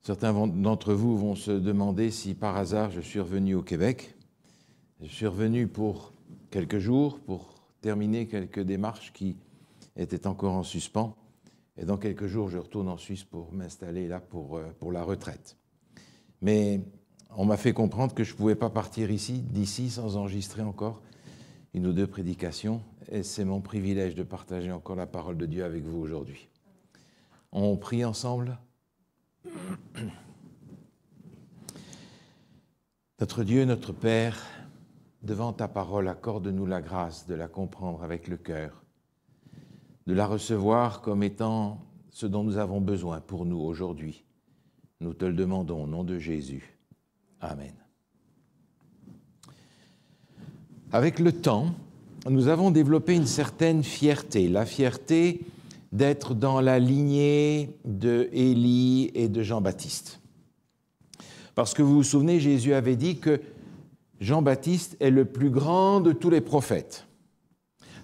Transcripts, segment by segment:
Certains d'entre vous vont se demander si par hasard je suis revenu au Québec. Je suis revenu pour quelques jours, pour terminer quelques démarches qui étaient encore en suspens. Et dans quelques jours, je retourne en Suisse pour m'installer là pour la retraite. Mais on m'a fait comprendre que je ne pouvais pas partir d'ici sans enregistrer encore une ou deux prédications. Et c'est mon privilège de partager encore la parole de Dieu avec vous aujourd'hui. On prie ensemble. Notre Dieu, notre Père, devant ta parole, accorde-nous la grâce de la comprendre avec le cœur, de la recevoir comme étant ce dont nous avons besoin pour nous aujourd'hui. Nous te le demandons au nom de Jésus. Amen. Avec le temps, nous avons développé une certaine fierté, la fierté d'être dans la lignée de Élie et de Jean-Baptiste. Parce que vous vous souvenez, Jésus avait dit que Jean-Baptiste est le plus grand de tous les prophètes.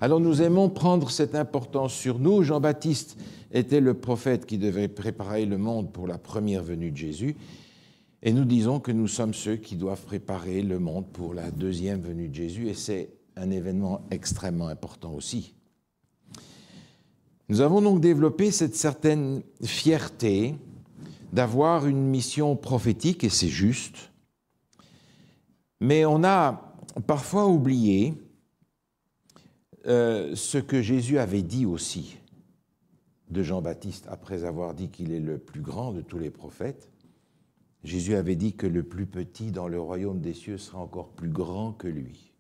Alors nous aimons prendre cette importance sur nous. Jean-Baptiste était le prophète qui devait préparer le monde pour la première venue de Jésus. Et nous disons que nous sommes ceux qui doivent préparer le monde pour la deuxième venue de Jésus. Et c'est un événement extrêmement important aussi. Nous avons donc développé cette certaine fierté d'avoir une mission prophétique, et c'est juste. Mais on a parfois oublié ce que Jésus avait dit aussi de Jean-Baptiste, après avoir dit qu'il est le plus grand de tous les prophètes. Jésus avait dit que le plus petit dans le royaume des cieux sera encore plus grand que lui.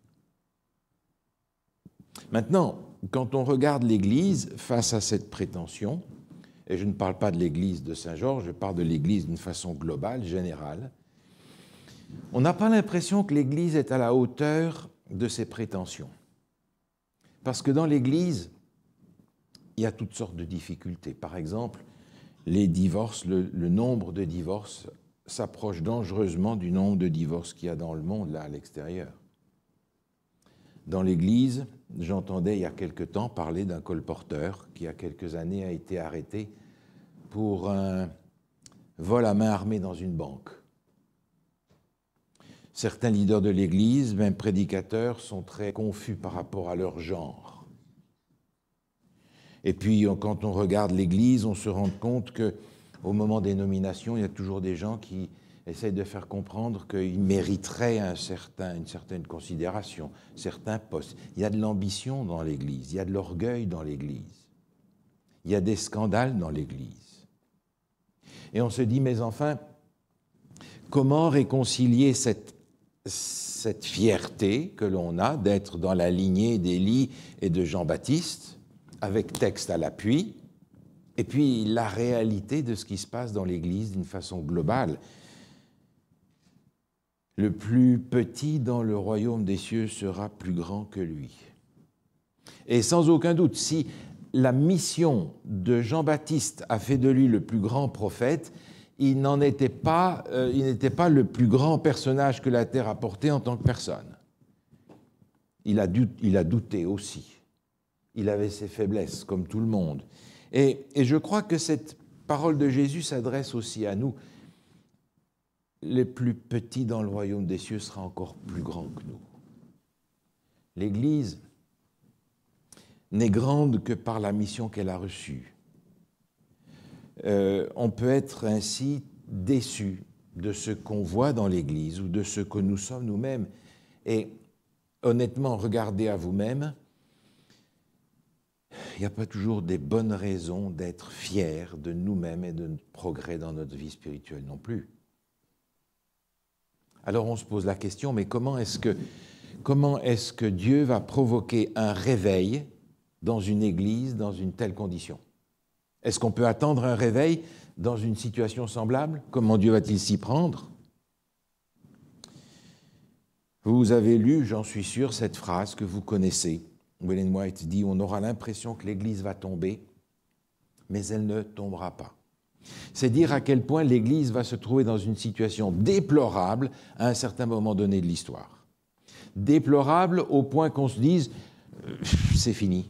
Maintenant, quand on regarde l'Église face à cette prétention, et je ne parle pas de l'Église de Saint-Georges, je parle de l'Église d'une façon globale, générale, on n'a pas l'impression que l'Église est à la hauteur de ses prétentions. Parce que dans l'Église, il y a toutes sortes de difficultés. Par exemple, les divorces, le nombre de divorces s'approche dangereusement du nombre de divorces qu'il y a dans le monde, là, à l'extérieur. Dans l'Église, j'entendais il y a quelque temps parler d'un colporteur qui, il y a quelques années, a été arrêté pour un vol à main armée dans une banque. Certains leaders de l'Église, même prédicateurs, sont très confus par rapport à leur genre. Et puis, quand on regarde l'Église, on se rend compte qu'au moment des nominations, il y a toujours des gens qui essayent de faire comprendre qu'ils mériteraient une certaine considération, certains postes. Il y a de l'ambition dans l'Église, il y a de l'orgueil dans l'Église, il y a des scandales dans l'Église. Et on se dit, mais enfin, comment réconcilier cette fierté que l'on a d'être dans la lignée d'Élie et de Jean-Baptiste, avec texte à l'appui, et puis la réalité de ce qui se passe dans l'Église d'une façon globale. Le plus petit dans le royaume des cieux sera plus grand que lui. Et sans aucun doute, si la mission de Jean-Baptiste a fait de lui le plus grand prophète, il n'était pas le plus grand personnage que la terre a porté en tant que personne. Il a douté aussi. Il avait ses faiblesses, comme tout le monde. Et je crois que cette parole de Jésus s'adresse aussi à nous. Le plus petit dans le royaume des cieux sera encore plus grand que nous. L'Église n'est grande que par la mission qu'elle a reçue. On peut être ainsi déçu de ce qu'on voit dans l'Église ou de ce que nous sommes nous-mêmes. Et honnêtement, regardez à vous-même, il n'y a pas toujours des bonnes raisons d'être fiers de nous-mêmes et de notre progrès dans notre vie spirituelle non plus. Alors on se pose la question, mais comment est-ce que Dieu va provoquer un réveil dans une église, dans une telle condition? Est-ce qu'on peut attendre un réveil dans une situation semblable? Comment Dieu va-t-il s'y prendre? Vous avez lu, j'en suis sûr, cette phrase que vous connaissez. Ellen White dit « On aura l'impression que l'Église va tomber, mais elle ne tombera pas. » C'est dire à quel point l'Église va se trouver dans une situation déplorable à un certain moment donné de l'histoire. Déplorable au point qu'on se dise « c'est fini ».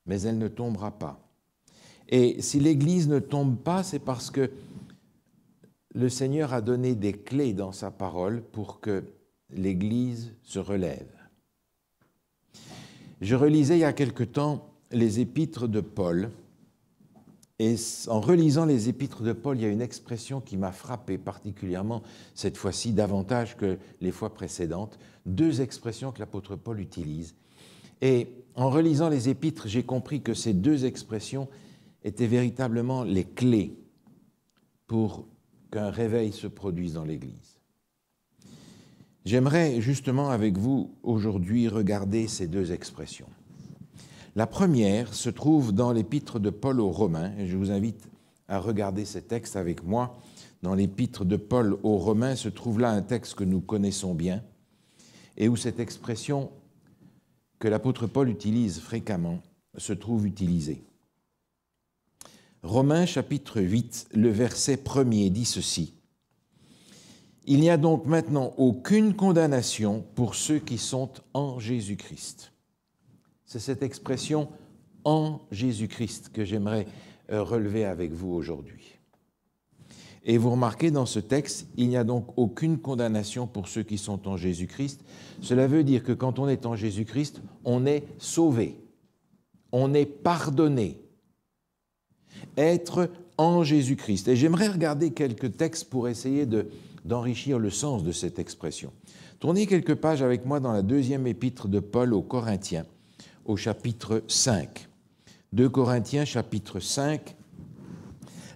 Mais elle ne tombera pas. Et si l'Église ne tombe pas, c'est parce que le Seigneur a donné des clés dans sa parole pour que l'Église se relève. Je relisais il y a quelque temps les épîtres de Paul, et en relisant les épîtres de Paul, il y a une expression qui m'a frappé particulièrement, cette fois-ci davantage que les fois précédentes, deux expressions que l'apôtre Paul utilise. Et en relisant les épîtres, j'ai compris que ces deux expressions étaient véritablement les clés pour qu'un réveil se produise dans l'Église. J'aimerais justement avec vous aujourd'hui regarder ces deux expressions. La première se trouve dans l'épître de Paul aux Romains, et je vous invite à regarder ces textes avec moi. Dans l'épître de Paul aux Romains se trouve là un texte que nous connaissons bien, et où cette expression que l'apôtre Paul utilise fréquemment se trouve utilisée. Romains chapitre 8, le verset 1er dit ceci. « Il n'y a donc maintenant aucune condamnation pour ceux qui sont en Jésus-Christ. » C'est cette expression « en Jésus-Christ » que j'aimerais relever avec vous aujourd'hui. Et vous remarquez dans ce texte, il n'y a donc aucune condamnation pour ceux qui sont en Jésus-Christ. Cela veut dire que quand on est en Jésus-Christ, on est sauvé, on est pardonné. Être en Jésus-Christ. Et j'aimerais regarder quelques textes pour essayer d'enrichir le sens de cette expression. Tournez quelques pages avec moi dans la deuxième épître de Paul aux Corinthiens, au chapitre 5. 2 Corinthiens, chapitre 5.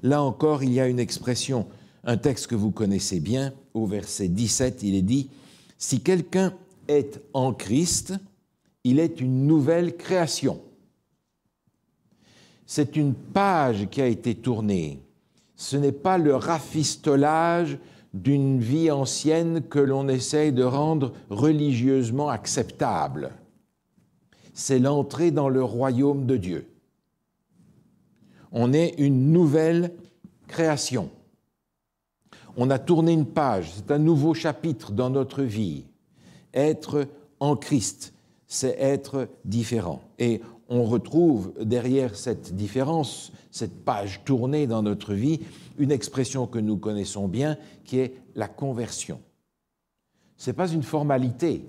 Là encore, il y a une expression, un texte que vous connaissez bien, au verset 17, il est dit « Si quelqu'un est en Christ, il est une nouvelle création. » C'est une page qui a été tournée. Ce n'est pas le rafistolage d'une vie ancienne que l'on essaye de rendre religieusement acceptable. C'est l'entrée dans le royaume de Dieu. On est une nouvelle création. On a tourné une page, c'est un nouveau chapitre dans notre vie. Être en Christ, c'est être différent. Et on retrouve derrière cette différence, cette page tournée dans notre vie, une expression que nous connaissons bien, qui est la conversion. Ce n'est pas une formalité,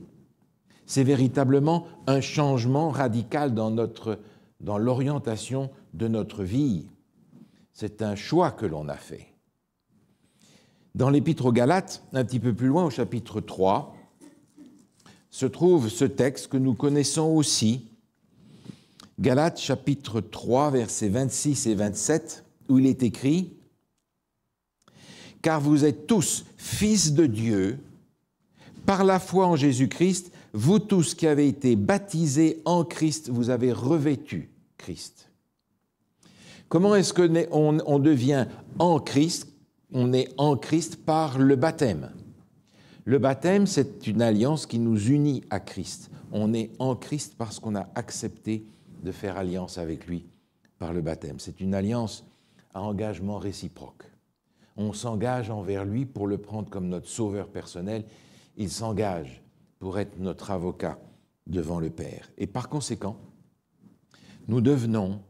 c'est véritablement un changement radical dans l'orientation de notre vie. C'est un choix que l'on a fait. Dans l'Épître aux Galates, un petit peu plus loin, au chapitre 3, se trouve ce texte que nous connaissons aussi, Galates chapitre 3, versets 26 et 27, où il est écrit « Car vous êtes tous fils de Dieu, par la foi en Jésus-Christ, vous tous qui avez été baptisés en Christ, vous avez revêtu Christ. » Comment est-ce qu'on devient en Christ? On est en Christ par le baptême. Le baptême, c'est une alliance qui nous unit à Christ. On est en Christ parce qu'on a accepté de faire alliance avec lui par le baptême. C'est une alliance à engagement réciproque. On s'engage envers lui pour le prendre comme notre sauveur personnel. Il s'engage pour être notre avocat devant le Père. Et par conséquent, nous devenons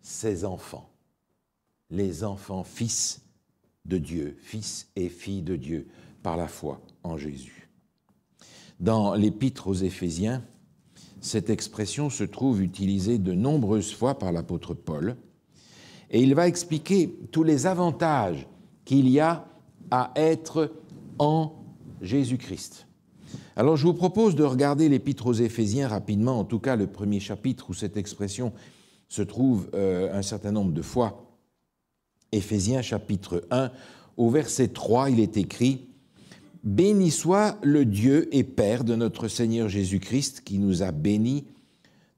ses enfants, les enfants fils de Dieu, fils et filles de Dieu, par la foi en Jésus. Dans l'Épître aux Éphésiens, cette expression se trouve utilisée de nombreuses fois par l'apôtre Paul, et il va expliquer tous les avantages qu'il y a à être en Jésus-Christ. Alors je vous propose de regarder l'Épître aux Éphésiens rapidement, en tout cas le premier chapitre où cette expression se trouve un certain nombre de fois. Éphésiens chapitre 1, au verset 3, il est écrit « Béni soit le Dieu et Père de notre Seigneur Jésus-Christ qui nous a bénis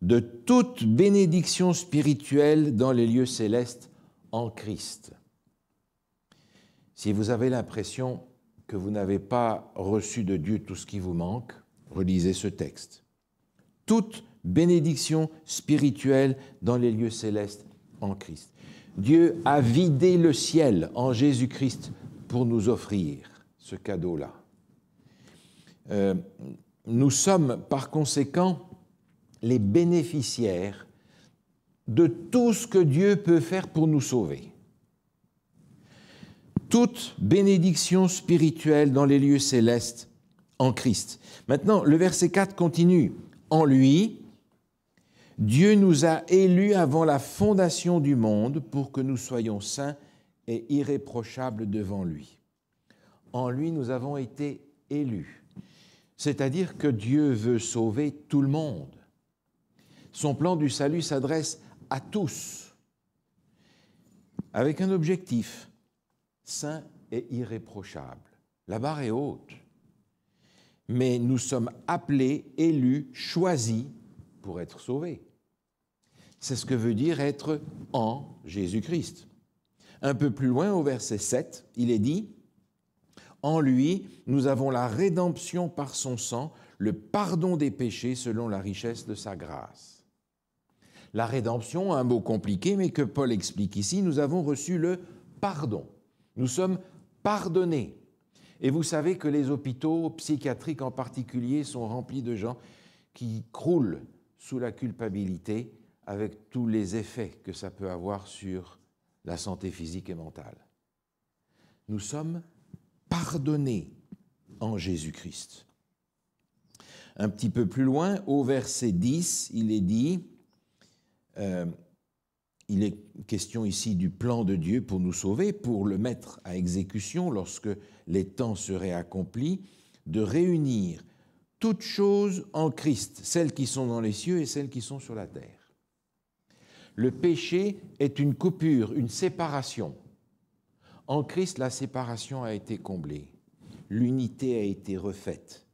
de toute bénédiction spirituelle dans les lieux célestes en Christ. » Si vous avez l'impression que vous n'avez pas reçu de Dieu tout ce qui vous manque, relisez ce texte. Toute bénédiction spirituelle dans les lieux célestes en Christ. Dieu a vidé le ciel en Jésus-Christ pour nous offrir ce cadeau-là. Nous sommes par conséquent les bénéficiaires de tout ce que Dieu peut faire pour nous sauver. toute bénédiction spirituelle dans les lieux célestes en Christ. Maintenant, le verset 4 continue. En lui, Dieu nous a élus avant la fondation du monde pour que nous soyons saints et irréprochables devant lui. En lui, nous avons été élus. C'est-à-dire que Dieu veut sauver tout le monde. Son plan du salut s'adresse à tous, avec un objectif, saint et irréprochable. La barre est haute, mais nous sommes appelés, élus, choisis pour être sauvés. C'est ce que veut dire être en Jésus-Christ. Un peu plus loin, au verset 7, il est dit « En lui, nous avons la rédemption par son sang, le pardon des péchés selon la richesse de sa grâce. » La rédemption, un mot compliqué, mais que Paul explique ici, nous avons reçu le pardon. Nous sommes pardonnés. Et vous savez que les hôpitaux psychiatriques en particulier sont remplis de gens qui croulent sous la culpabilité avec tous les effets que ça peut avoir sur la santé physique et mentale. Nous sommes pardonnés en Jésus-Christ. Un petit peu plus loin, au verset 10, il est dit, il est question ici du plan de Dieu pour nous sauver, pour le mettre à exécution lorsque les temps seraient accomplis, de réunir toutes choses en Christ, celles qui sont dans les cieux et celles qui sont sur la terre. Le péché est une coupure, une séparation. En Christ, la séparation a été comblée, l'unité a été refaite,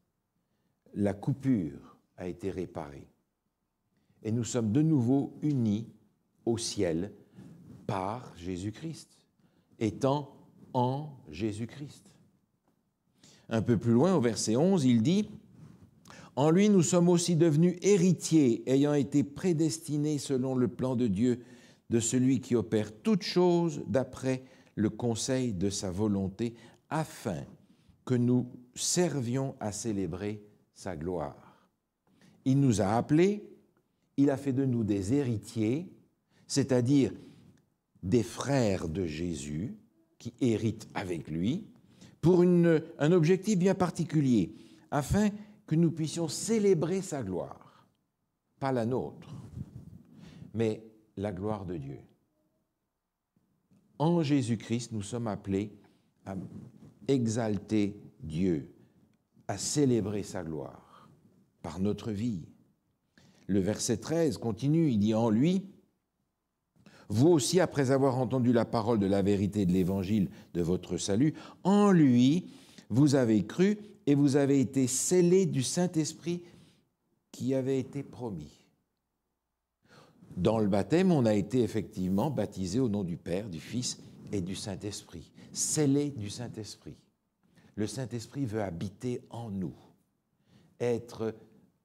la coupure a été réparée. Et nous sommes de nouveau unis au ciel par Jésus-Christ, étant en Jésus-Christ. Un peu plus loin, au verset 11, il dit « En lui, nous sommes aussi devenus héritiers, ayant été prédestinés selon le plan de Dieu, de celui qui opère toutes choses d'après le conseil de sa volonté, afin que nous servions à célébrer sa gloire. Il nous a appelés, il a fait de nous des héritiers, c'est-à-dire des frères de Jésus qui héritent avec lui, pour un objectif bien particulier, afin que nous puissions célébrer sa gloire, pas la nôtre, mais la gloire de Dieu. En Jésus-Christ, nous sommes appelés à exalter Dieu, à célébrer sa gloire par notre vie. Le verset 13 continue, il dit « En lui, vous aussi, après avoir entendu la parole de la vérité de l'évangile de votre salut, en lui, vous avez cru et vous avez été scellés du Saint-Esprit qui avait été promis. » Dans le baptême, on a été effectivement baptisé au nom du Père, du Fils et du Saint-Esprit, scellés du Saint-Esprit. Le Saint-Esprit veut habiter en nous,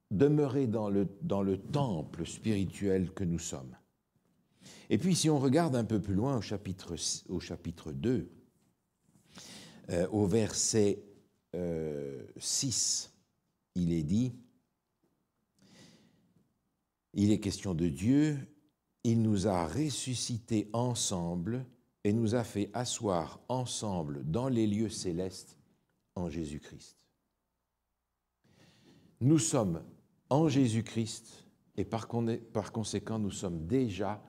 demeurer dans le temple spirituel que nous sommes. Et puis, si on regarde un peu plus loin au chapitre 2, au verset 6, il est dit, il est question de Dieu, il nous a ressuscités ensemble et nous a fait asseoir ensemble dans les lieux célestes en Jésus-Christ. Nous sommes en Jésus-Christ et par conséquent, nous sommes déjà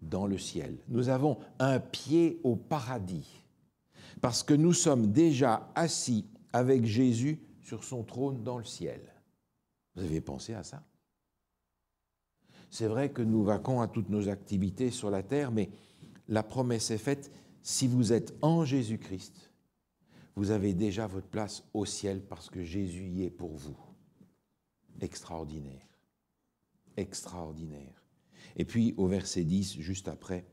dans le ciel. Nous avons un pied au paradis parce que nous sommes déjà assis avec Jésus sur son trône dans le ciel. Vous avez pensé à ça? C'est vrai que nous vaquons à toutes nos activités sur la terre, mais la promesse est faite, si vous êtes en Jésus-Christ, vous avez déjà votre place au ciel parce que Jésus y est pour vous. Extraordinaire. Extraordinaire. Et puis au verset 10, juste après,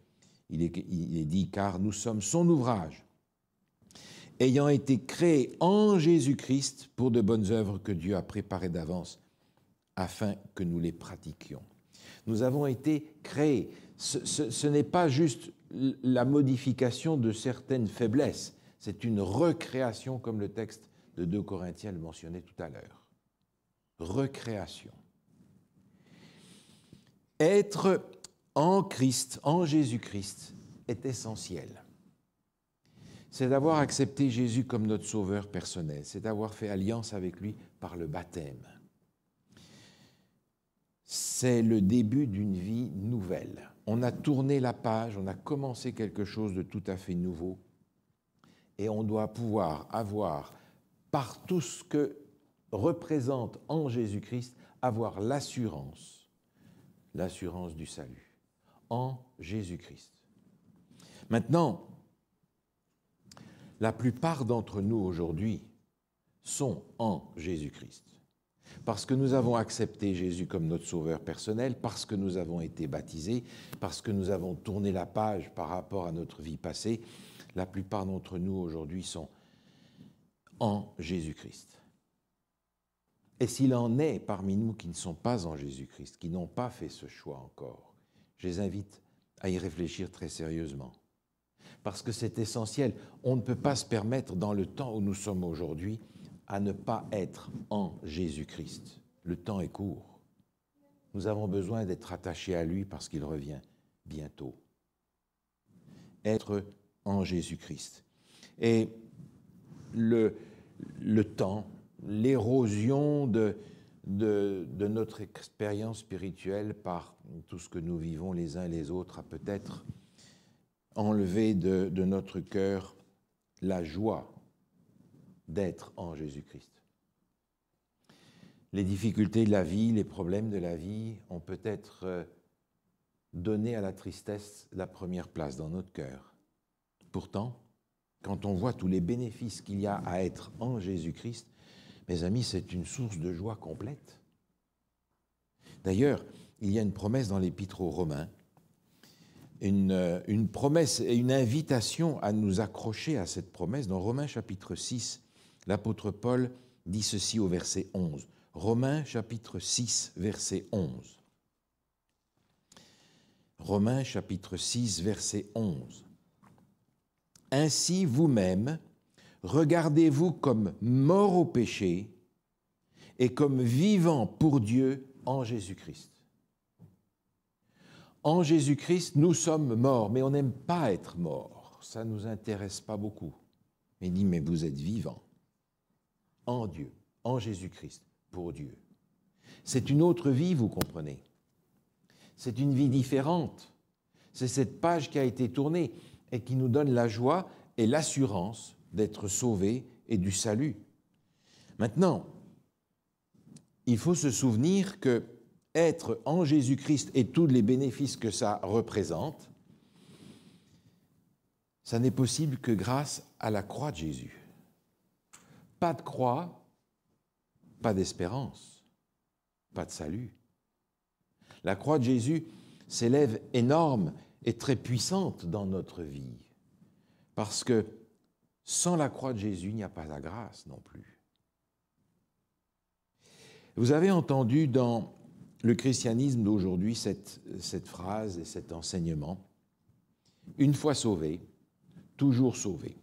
il est dit « Car nous sommes son ouvrage, ayant été créés en Jésus-Christ pour de bonnes œuvres que Dieu a préparées d'avance, afin que nous les pratiquions. » Nous avons été créés. Ce n'est pas juste la modification de certaines faiblesses, c'est une recréation, comme le texte de 2 Corinthiens le mentionnait tout à l'heure. Recréation. Être en Christ, en Jésus-Christ, est essentiel. c'est d'avoir accepté Jésus comme notre sauveur personnel, c'est d'avoir fait alliance avec lui par le baptême. C'est le début d'une vie nouvelle. On a tourné la page, on a commencé quelque chose de tout à fait nouveau, et on doit pouvoir avoir, par tout ce que représente en Jésus-Christ, avoir l'assurance du salut, en Jésus-Christ. Maintenant, la plupart d'entre nous aujourd'hui sont en Jésus-Christ. Parce que nous avons accepté Jésus comme notre sauveur personnel, parce que nous avons été baptisés, parce que nous avons tourné la page par rapport à notre vie passée, la plupart d'entre nous aujourd'hui sont en Jésus-Christ. Et s'il en est parmi nous qui ne sont pas en Jésus-Christ, qui n'ont pas fait ce choix encore, je les invite à y réfléchir très sérieusement. Parce que c'est essentiel. On ne peut pas se permettre, dans le temps où nous sommes aujourd'hui, à ne pas être en Jésus-Christ. Le temps est court. Nous avons besoin d'être attachés à lui parce qu'il revient bientôt. Être en Jésus-Christ. Et le temps, l'érosion de notre expérience spirituelle par tout ce que nous vivons les uns les autres a peut-être enlevé de notre cœur la joie d'être en Jésus-Christ. Les difficultés de la vie, les problèmes de la vie ont peut-être donné à la tristesse la première place dans notre cœur. Pourtant, quand on voit tous les bénéfices qu'il y a à être en Jésus-Christ, mes amis, c'est une source de joie complète. D'ailleurs, il y a une promesse dans l'Épître aux Romains, une promesse et une invitation à nous accrocher à cette promesse. Dans Romains chapitre 6, l'apôtre Paul dit ceci au verset 11. Romains chapitre 6, verset 11. Romains chapitre 6, verset 11. Ainsi vous-même, regardez-vous comme morts au péché et comme vivants pour Dieu en Jésus-Christ. En Jésus-Christ, nous sommes morts, mais on n'aime pas être mort. Ça ne nous intéresse pas beaucoup. Il dit, mais vous êtes vivants en Dieu, en Jésus-Christ, pour Dieu. C'est une autre vie, vous comprenez. C'est une vie différente. C'est cette page qui a été tournée et qui nous donne la joie et l'assurance d'être sauvés et du salut. Maintenant, il faut se souvenir que être en Jésus-Christ et tous les bénéfices que ça représente, ça n'est possible que grâce à la croix de Jésus. Pas de croix, pas d'espérance, pas de salut. La croix de Jésus s'élève énorme et très puissante dans notre vie, parce que sans la croix de Jésus, il n'y a pas la grâce non plus. Vous avez entendu dans le christianisme d'aujourd'hui cette phrase et cet enseignement, « Une fois sauvé, toujours sauvé ».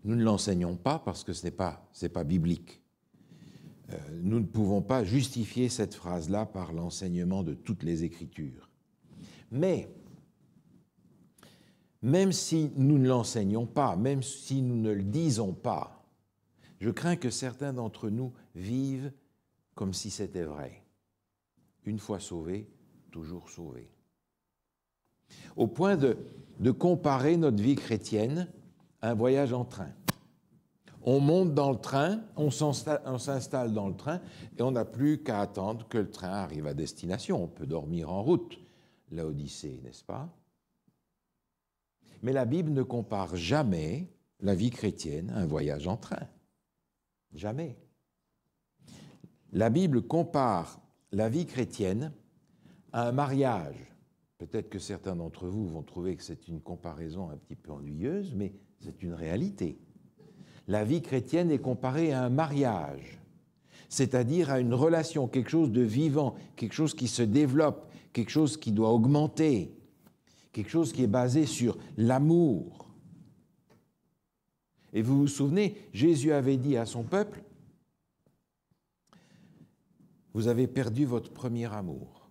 Nous ne l'enseignons pas parce que ce n'est pas biblique. Nous ne pouvons pas justifier cette phrase-là par l'enseignement de toutes les Écritures. Mais, même si nous ne l'enseignons pas, même si nous ne le disons pas, je crains que certains d'entre nous vivent comme si c'était vrai. Une fois sauvé, toujours sauvé. Au point de comparer notre vie chrétienne à un voyage en train. On monte dans le train, on s'installe dans le train et on n'a plus qu'à attendre que le train arrive à destination. On peut dormir en route, l'Odyssée, n'est-ce pas? Mais la Bible ne compare jamais la vie chrétienne à un voyage en train. Jamais. La Bible compare la vie chrétienne à un mariage. Peut-être que certains d'entre vous vont trouver que c'est une comparaison un petit peu ennuyeuse, mais c'est une réalité. La vie chrétienne est comparée à un mariage, c'est-à-dire à une relation, quelque chose de vivant, quelque chose qui se développe, quelque chose qui doit augmenter, quelque chose qui est basé sur l'amour. Et vous vous souvenez, Jésus avait dit à son peuple, « Vous avez perdu votre premier amour. »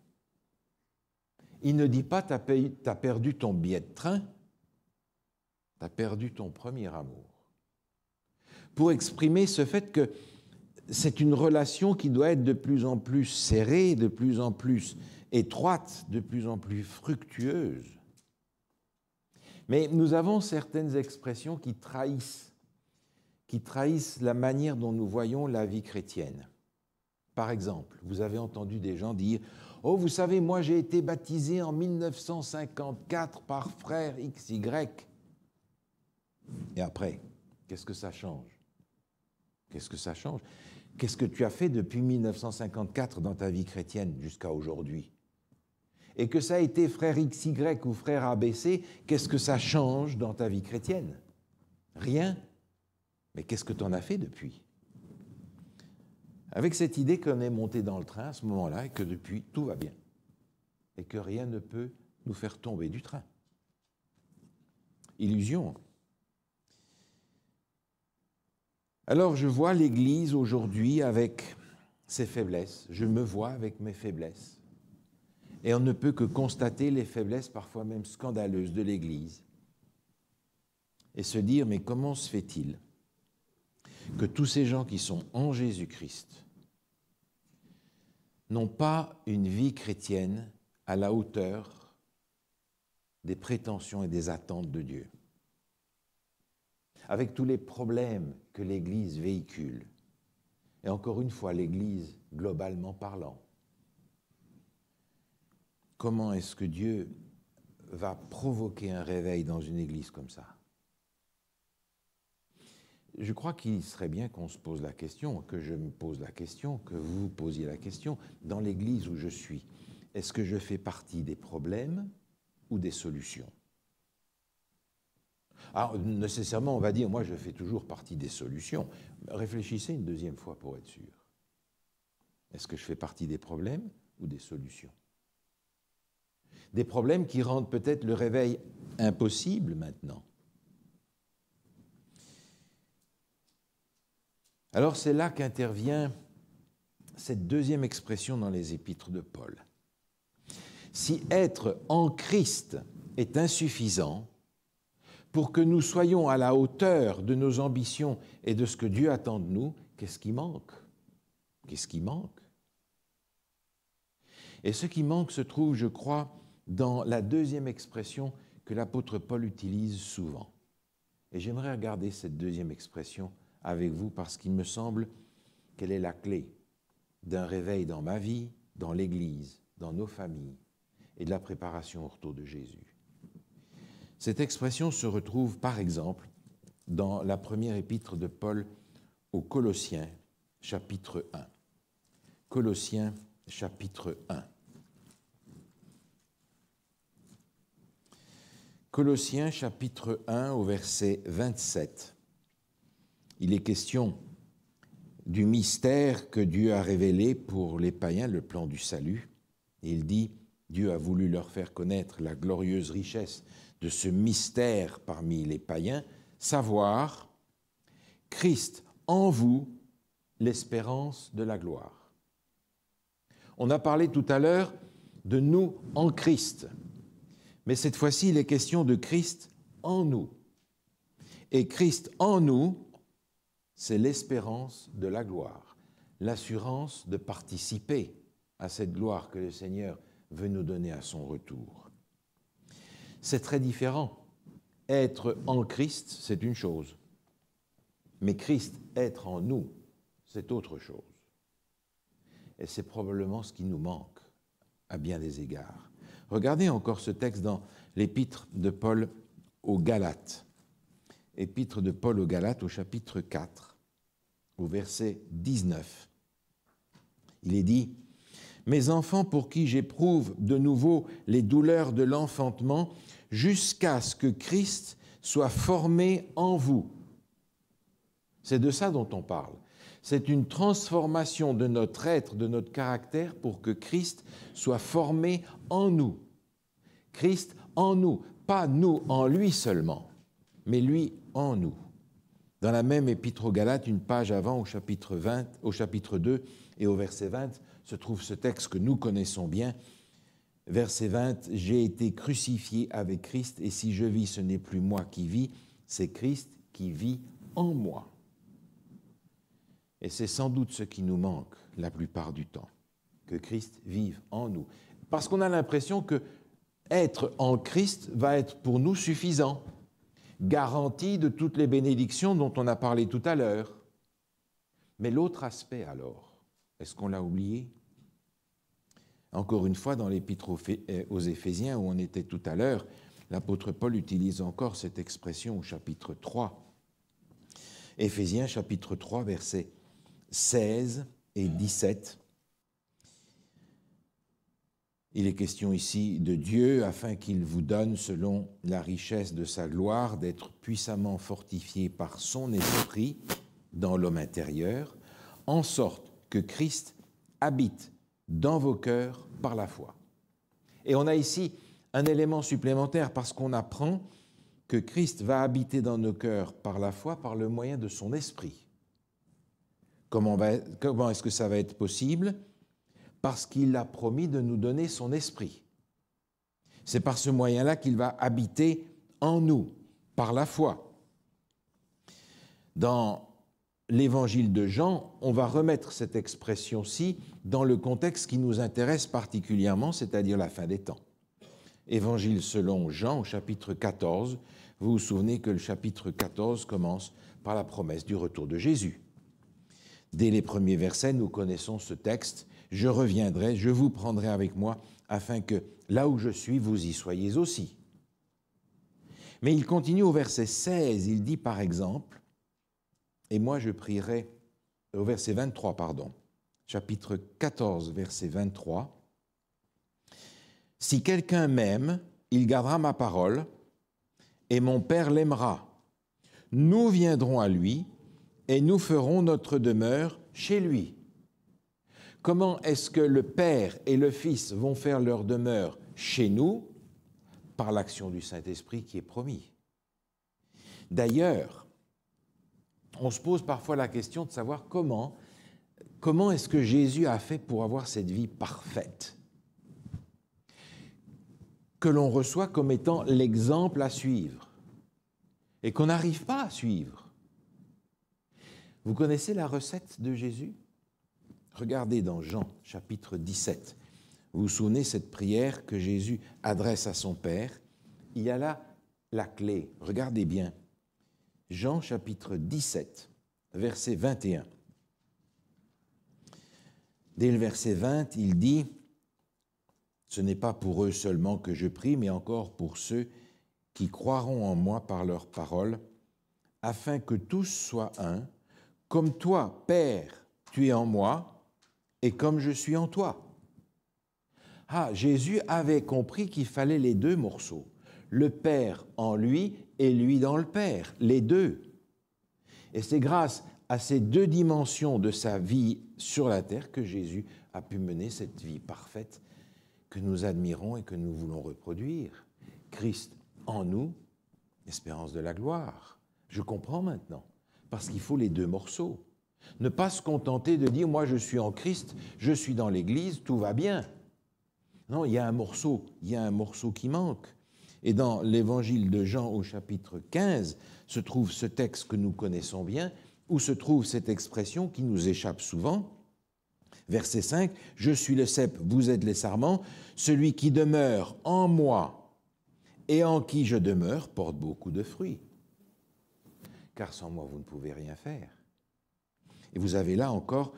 Il ne dit pas « T'as perdu ton billet de train », tu as perdu ton premier amour. Pour exprimer ce fait que c'est une relation qui doit être de plus en plus serrée, de plus en plus étroite, de plus en plus fructueuse. Mais nous avons certaines expressions qui trahissent la manière dont nous voyons la vie chrétienne. Par exemple, vous avez entendu des gens dire « Oh, vous savez, moi j'ai été baptisé en 1954 par frère XY. » Et après, qu'est-ce que ça change? Qu'est-ce que ça change? Qu'est-ce que tu as fait depuis 1954 dans ta vie chrétienne jusqu'à aujourd'hui? Et que ça a été frère XY ou frère ABC, qu'est-ce que ça change dans ta vie chrétienne? Rien. Mais qu'est-ce que tu en as fait depuis? Avec cette idée qu'on est monté dans le train à ce moment-là et que depuis, tout va bien. Et que rien ne peut nous faire tomber du train. Illusion. Alors je vois l'Église aujourd'hui avec ses faiblesses. Je me vois avec mes faiblesses. Et on ne peut que constater les faiblesses, parfois même scandaleuses, de l'Église. Et se dire, mais comment se fait-il que tous ces gens qui sont en Jésus-Christ n'ont pas une vie chrétienne à la hauteur des prétentions et des attentes de Dieu? Avec tous les problèmes que l'Église véhicule, et encore une fois, l'Église globalement parlant, comment est-ce que Dieu va provoquer un réveil dans une Église comme ça? Je crois qu'il serait bien qu'on se pose la question, que je me pose la question, que vous vous posiez la question. Dans l'Église où je suis, est-ce que je fais partie des problèmes ou des solutions? Alors, nécessairement, on va dire, moi, je fais toujours partie des solutions. Réfléchissez une deuxième fois pour être sûr. Est-ce que je fais partie des problèmes ou des solutions? Des problèmes qui rendent peut-être le réveil impossible maintenant. Alors c'est là qu'intervient cette deuxième expression dans les épîtres de Paul. Si être en Christ est insuffisant pour que nous soyons à la hauteur de nos ambitions et de ce que Dieu attend de nous, qu'est-ce qui manque? Qu'est-ce qui manque? Et ce qui manque se trouve, je crois, dans la deuxième expression que l'apôtre Paul utilise souvent. Et j'aimerais regarder cette deuxième expression avec vous parce qu'il me semble qu'elle est la clé d'un réveil dans ma vie, dans l'Église, dans nos familles et de la préparation au retour de Jésus. Cette expression se retrouve par exemple dans la première épître de Paul aux Colossiens, chapitre 1. Colossiens, chapitre 1. Colossiens, chapitre 1, au verset 27. Il est question du mystère que Dieu a révélé pour les païens, le plan du salut. Et il dit, Dieu a voulu leur faire connaître la glorieuse richesse de ce mystère parmi les païens, savoir Christ en vous, l'espérance de la gloire. On a parlé tout à l'heure de nous en Christ, mais cette fois-ci, il est question de Christ en nous. Et Christ en nous, c'est l'espérance de la gloire, l'assurance de participer à cette gloire que le Seigneur veut nous donner à son retour. C'est très différent. Être en Christ, c'est une chose. Mais Christ, être en nous, c'est autre chose. Et c'est probablement ce qui nous manque à bien des égards. Regardez encore ce texte dans l'épître de Paul aux Galates. Épître de Paul aux Galates au chapitre 4, au verset 19. Il est dit « Mes enfants pour qui j'éprouve de nouveau les douleurs de l'enfantement, jusqu'à ce que Christ soit formé en vous. » C'est de ça dont on parle. C'est une transformation de notre être, de notre caractère, pour que Christ soit formé en nous. Christ en nous, pas nous en lui seulement, mais lui en nous. Dans la même épître aux Galates, une page avant, au chapitre 2 et au verset 20, se trouve ce texte que nous connaissons bien. Verset 20, « J'ai été crucifié avec Christ, et si je vis, ce n'est plus moi qui vis, c'est Christ qui vit en moi. Et c'est sans doute ce qui nous manque la plupart du temps, que Christ vive en nous. Parce qu'on a l'impression que être en Christ va être pour nous suffisant, garantie de toutes les bénédictions dont on a parlé tout à l'heure. Mais l'autre aspect alors, est-ce qu'on l'a oublié? Encore une fois, dans l'Épître aux Éphésiens, où on était tout à l'heure, l'apôtre Paul utilise encore cette expression au chapitre 3. Éphésiens chapitre 3, versets 16 et 17. Il est question ici de Dieu afin qu'il vous donne, selon la richesse de sa gloire, d'être puissamment fortifié par son esprit dans l'homme intérieur, en sorte que Christ habite dans vos cœurs par la foi. Et on a ici un élément supplémentaire parce qu'on apprend que Christ va habiter dans nos cœurs par la foi, par le moyen de son esprit. Comment est-ce que ça va être possible? Parce qu'il a promis de nous donner son esprit. C'est par ce moyen-là qu'il va habiter en nous, par la foi. Dans l'évangile de Jean, on va remettre cette expression-ci dans le contexte qui nous intéresse particulièrement, c'est-à-dire la fin des temps. Évangile selon Jean, au chapitre 14, vous vous souvenez que le chapitre 14 commence par la promesse du retour de Jésus. Dès les premiers versets, nous connaissons ce texte. « Je reviendrai, je vous prendrai avec moi, afin que là où je suis, vous y soyez aussi. » Mais il continue au verset 16, il dit par exemple, « Et moi je prierai » au verset 23, pardon, chapitre 14, verset 23, « Si quelqu'un m'aime, il gardera ma parole, et mon Père l'aimera. Nous viendrons à lui, et nous ferons notre demeure chez lui. » Comment est-ce que le Père et le Fils vont faire leur demeure chez nous? Par l'action du Saint-Esprit qui est promis. D'ailleurs, on se pose parfois la question de savoir comment est-ce que Jésus a fait pour avoir cette vie parfaite, que l'on reçoit comme étant l'exemple à suivre, et qu'on n'arrive pas à suivre. Vous connaissez la recette de Jésus? Regardez dans Jean, chapitre 17. Vous vous souvenez cette prière que Jésus adresse à son Père? Il y a là la clé. Regardez bien. Jean, chapitre 17, verset 21. Dès le verset 20, il dit « Ce n'est pas pour eux seulement que je prie, mais encore pour ceux qui croiront en moi par leur parole, afin que tous soient un, comme toi, Père, tu es en moi, et comme je suis en toi. » Ah, Jésus avait compris qu'il fallait les deux morceaux. Le Père en lui et lui dans le Père, les deux. Et c'est grâce à ces deux dimensions de sa vie sur la terre que Jésus a pu mener cette vie parfaite que nous admirons et que nous voulons reproduire. Christ en nous, espérance de la gloire. Je comprends maintenant, parce qu'il faut les deux morceaux. Ne pas se contenter de dire « moi je suis en Christ, je suis dans l'Église, tout va bien ». Non, il y a un morceau qui manque. Et dans l'Évangile de Jean au chapitre 15 se trouve ce texte que nous connaissons bien, où se trouve cette expression qui nous échappe souvent. Verset 5, « Je suis le cep, vous êtes les sarments, celui qui demeure en moi et en qui je demeure porte beaucoup de fruits. Car sans moi vous ne pouvez rien faire. » Et vous avez là encore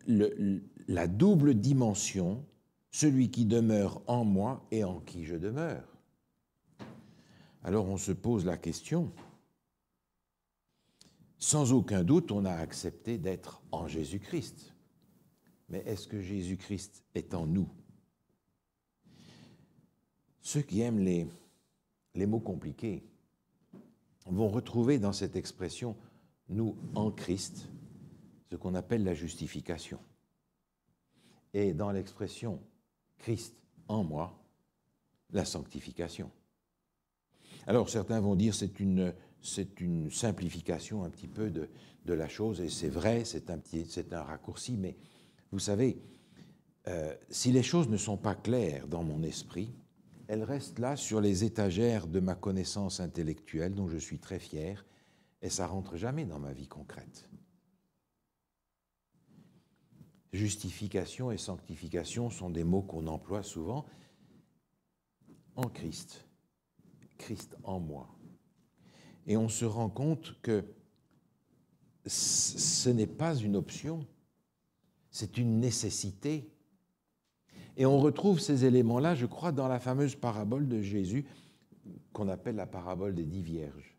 la double dimension, celui qui demeure en moi et en qui je demeure. Alors on se pose la question, sans aucun doute on a accepté d'être en Jésus-Christ. Mais est-ce que Jésus-Christ est en nous? Ceux qui aiment les mots compliqués vont retrouver dans cette expression « nous en Christ » ce qu'on appelle la justification. Et dans l'expression « Christ en moi », la sanctification. Alors certains vont dire c'est une simplification un petit peu de la chose, et c'est vrai, c'est un raccourci, mais vous savez, si les choses ne sont pas claires dans mon esprit, elle reste là sur les étagères de ma connaissance intellectuelle, dont je suis très fier, et ça ne rentre jamais dans ma vie concrète. Justification et sanctification sont des mots qu'on emploie souvent. En Christ, Christ en moi. Et on se rend compte que ce n'est pas une option, c'est une nécessité. Et on retrouve ces éléments-là, je crois, dans la fameuse parabole de Jésus qu'on appelle la parabole des 10 vierges.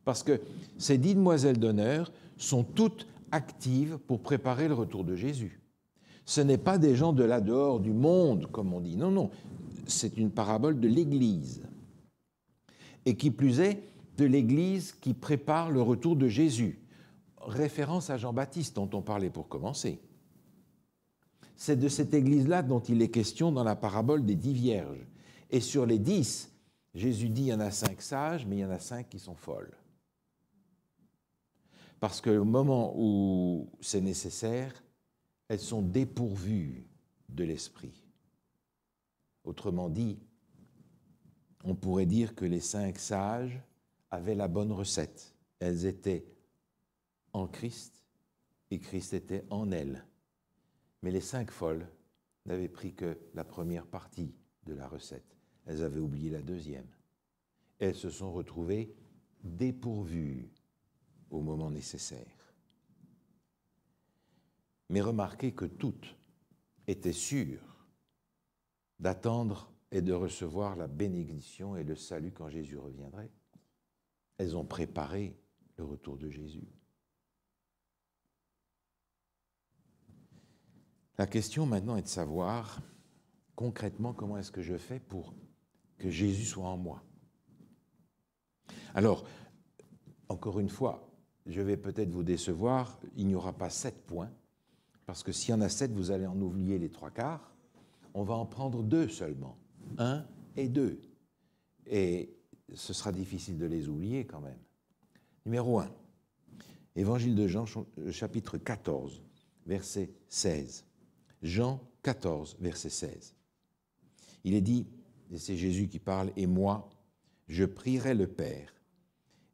Parce que ces 10 demoiselles d'honneur sont toutes actives pour préparer le retour de Jésus. Ce n'est pas des gens de là dehors, du monde, comme on dit. Non, non, c'est une parabole de l'Église. Et qui plus est, de l'Église qui prépare le retour de Jésus. Référence à Jean-Baptiste, dont on parlait pour commencer. C'est de cette Église-là dont il est question dans la parabole des 10 vierges. Et sur les 10, Jésus dit il y en a 5 sages, mais il y en a 5 qui sont folles. Parce qu'au moment où c'est nécessaire, elles sont dépourvues de l'esprit. Autrement dit, on pourrait dire que les 5 sages avaient la bonne recette. Elles étaient en Christ et Christ était en elles. Mais les 5 folles n'avaient pris que la première partie de la recette. Elles avaient oublié la deuxième. Elles se sont retrouvées dépourvues au moment nécessaire. Mais remarquez que toutes étaient sûres d'attendre et de recevoir la bénédiction et le salut quand Jésus reviendrait. Elles ont préparé le retour de Jésus. La question maintenant est de savoir concrètement comment est-ce que je fais pour que Jésus soit en moi. Alors, encore une fois, je vais peut-être vous décevoir, il n'y aura pas 7 points, parce que s'il y en a 7, vous allez en oublier les 3/4. On va en prendre 2 seulement, 1 et 2. Et ce sera difficile de les oublier quand même. Numéro 1, Évangile de Jean, chapitre 14, verset 16. Jean 14, verset 16. Il est dit, et c'est Jésus qui parle, « Et moi, je prierai le Père,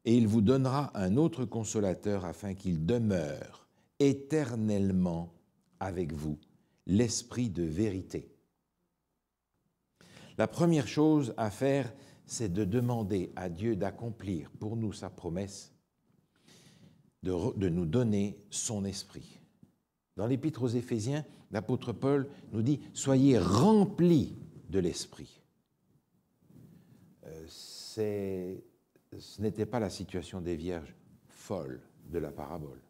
et il vous donnera un autre consolateur afin qu'il demeure éternellement avec vous, l'Esprit de vérité. » La première chose à faire, c'est de demander à Dieu d'accomplir pour nous sa promesse, de nous donner son Esprit. Dans l'Épître aux Éphésiens, l'apôtre Paul nous dit « Soyez remplis de l'Esprit ». Ce n'était pas la situation des vierges folles de la parabole.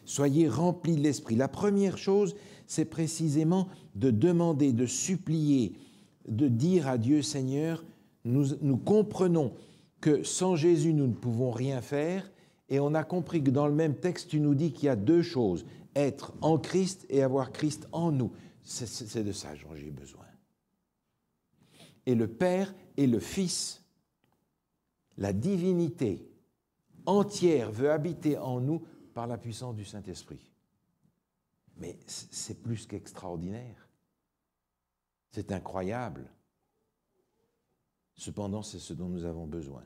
Soyez remplis de l'Esprit. La première chose, c'est précisément de demander, de supplier, de dire à Dieu, Seigneur, nous comprenons que sans Jésus, nous ne pouvons rien faire, et on a compris que dans le même texte, tu nous dis qu'il y a 2 choses, être en Christ et avoir Christ en nous. C'est de ça dont j'ai besoin. Et le Père et le Fils, la divinité entière veut habiter en nous par la puissance du Saint-Esprit. Mais c'est plus qu'extraordinaire. C'est incroyable. Cependant, c'est ce dont nous avons besoin.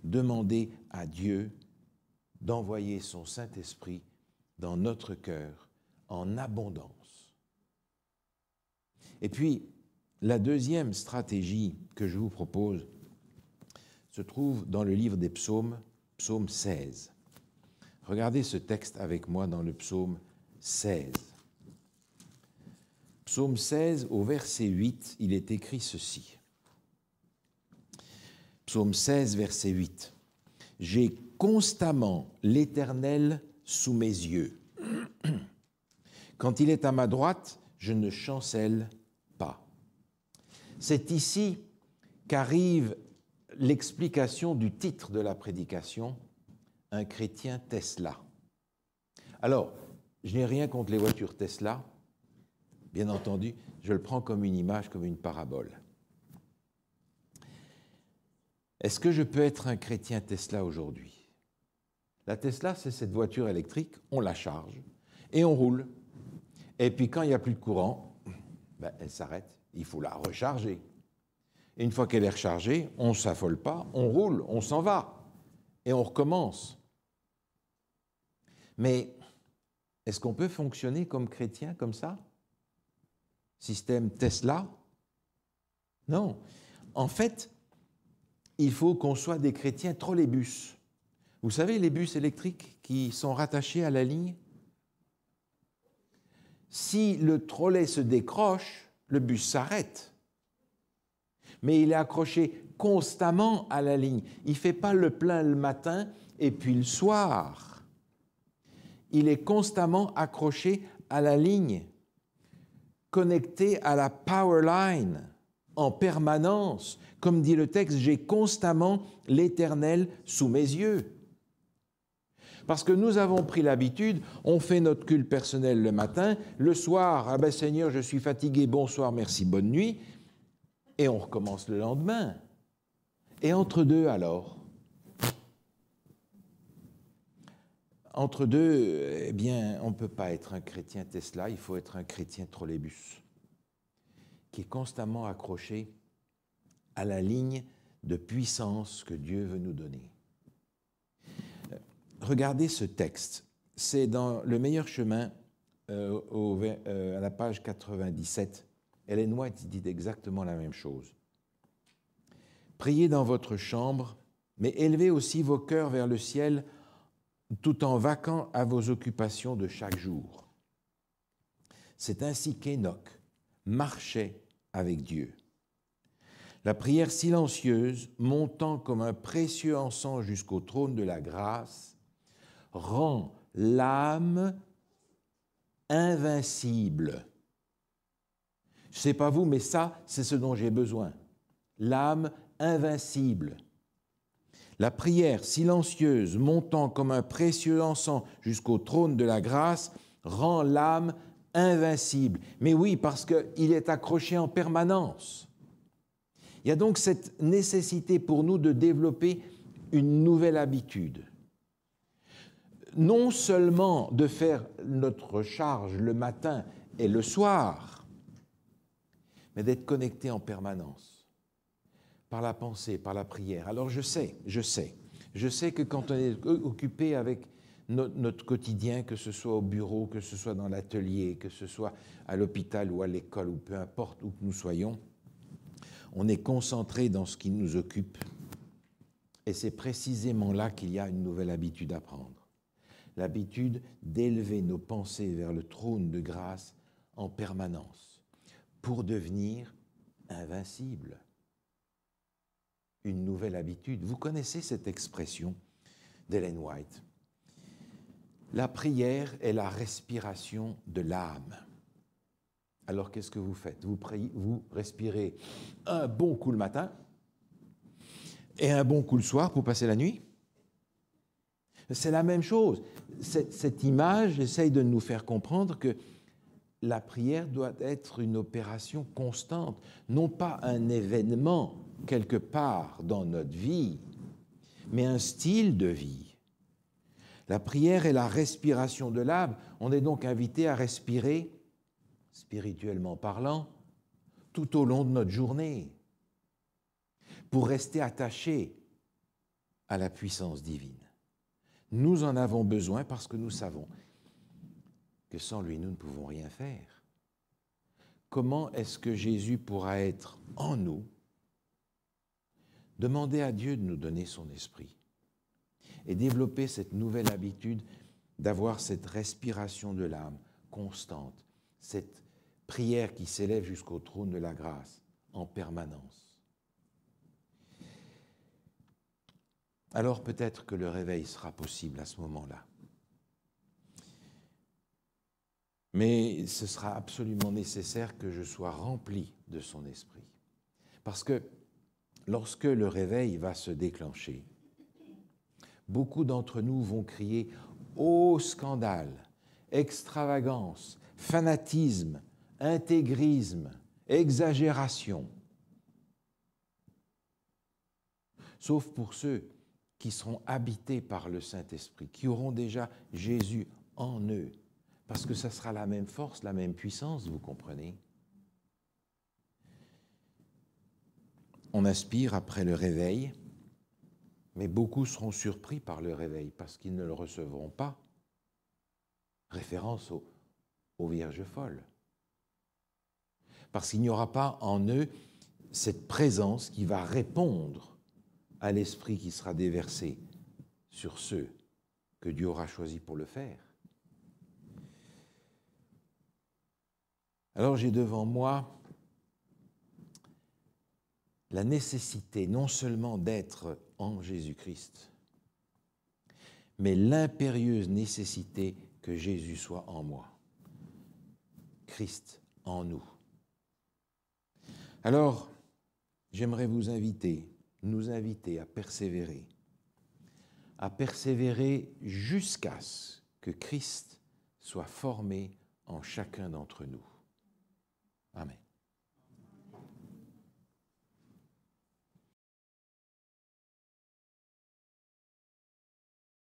Demander à Dieu d'envoyer son Saint-Esprit dans notre cœur en abondance. Et puis, la deuxième stratégie que je vous propose se trouve dans le livre des psaumes, psaume 16. Regardez ce texte avec moi dans le psaume 16. Psaume 16, au verset 8, il est écrit ceci. Psaume 16, verset 8. « J'ai constamment l'Éternel sous mes yeux. Quand il est à ma droite, je ne chancelle pas. » C'est ici qu'arrive l'explication du titre de la prédication, « Un chrétien Tesla ». Alors, je n'ai rien contre les voitures Tesla, bien entendu, je le prends comme une image, comme une parabole. Est-ce que je peux être un chrétien Tesla aujourd'hui? La Tesla, c'est cette voiture électrique, on la charge et on roule. Et puis quand il n'y a plus de courant, elle s'arrête, il faut la recharger. Et une fois qu'elle est rechargée, on ne s'affole pas, on roule, on s'en va, et on recommence. Mais est-ce qu'on peut fonctionner comme chrétien comme ça? Système Tesla? Non. En fait, il faut qu'on soit des chrétiens trolleybus. Vous savez, les bus électriques qui sont rattachés à la ligne? Si le trolley se décroche, le bus s'arrête. Mais il est accroché constamment à la ligne. Il ne fait pas le plein le matin et puis le soir. Il est constamment accroché à la ligne, connecté à la power line en permanence. Comme dit le texte, j'ai constamment l'Éternel sous mes yeux. Parce que nous avons pris l'habitude, on fait notre culte personnel le matin, le soir, ah ben Seigneur, je suis fatigué, bonsoir, merci, bonne nuit, et on recommence le lendemain. Et entre deux, alors? Entre deux, eh bien, on ne peut pas être un chrétien Tesla, il faut être un chrétien trolleybus, qui est constamment accroché à la ligne de puissance que Dieu veut nous donner. Regardez ce texte, c'est dans Le meilleur chemin, à la page 97. Ellen White dit exactement la même chose. Priez dans votre chambre, mais élevez aussi vos cœurs vers le ciel tout en vaquant à vos occupations de chaque jour. C'est ainsi qu'Hénoch marchait avec Dieu. La prière silencieuse, montant comme un précieux encens jusqu'au trône de la grâce, rend l'âme invincible. Je ne sais pas vous, mais ça, c'est ce dont j'ai besoin. L'âme invincible. La prière silencieuse, montant comme un précieux encens jusqu'au trône de la grâce, rend l'âme invincible. Mais oui, parce qu'il est accroché en permanence. Il y a donc cette nécessité pour nous de développer une nouvelle habitude. Non seulement de faire notre charge le matin et le soir, mais d'être connecté en permanence par la pensée, par la prière. Alors je sais que quand on est occupé avec notre quotidien, que ce soit au bureau, que ce soit dans l'atelier, que ce soit à l'hôpital ou à l'école, ou peu importe où que nous soyons, on est concentré dans ce qui nous occupe. Et c'est précisément là qu'il y a une nouvelle habitude à prendre. L'habitude d'élever nos pensées vers le trône de grâce en permanence pour devenir invincible. Une nouvelle habitude. Vous connaissez cette expression d'Ellen White. La prière est la respiration de l'âme. Alors qu'est-ce que vous faites? Vous respirez un bon coup le matin et un bon coup le soir pour passer la nuit? C'est la même chose. Cette image essaye de nous faire comprendre que la prière doit être une opération constante, non pas un événement quelque part dans notre vie, mais un style de vie. La prière est la respiration de l'âme. On est donc invité à respirer, spirituellement parlant, tout au long de notre journée, pour rester attaché à la puissance divine. Nous en avons besoin parce que nous savons que sans lui, nous ne pouvons rien faire. Comment est-ce que Jésus pourra être en nous? Demandez à Dieu de nous donner son esprit et développer cette nouvelle habitude d'avoir cette respiration de l'âme constante, cette prière qui s'élève jusqu'au trône de la grâce en permanence. Alors peut-être que le réveil sera possible à ce moment-là. Mais ce sera absolument nécessaire que je sois rempli de son esprit. Parce que lorsque le réveil va se déclencher, beaucoup d'entre nous vont crier « Ô scandale, extravagance, fanatisme, intégrisme, exagération ». Sauf pour ceux qui seront habités par le Saint-Esprit, qui auront déjà Jésus en eux, parce que ça sera la même force, la même puissance, vous comprenez? on aspire après le réveil, mais beaucoup seront surpris par le réveil parce qu'ils ne le recevront pas. Référence aux vierges folles. Parce qu'il n'y aura pas en eux cette présence qui va répondre à l'esprit qui sera déversé sur ceux que Dieu aura choisis pour le faire. Alors j'ai devant moi la nécessité non seulement d'être en Jésus-Christ, mais l'impérieuse nécessité que Jésus soit en moi, Christ en nous. Alors, j'aimerais nous inviter à persévérer jusqu'à ce que Christ soit formé en chacun d'entre nous.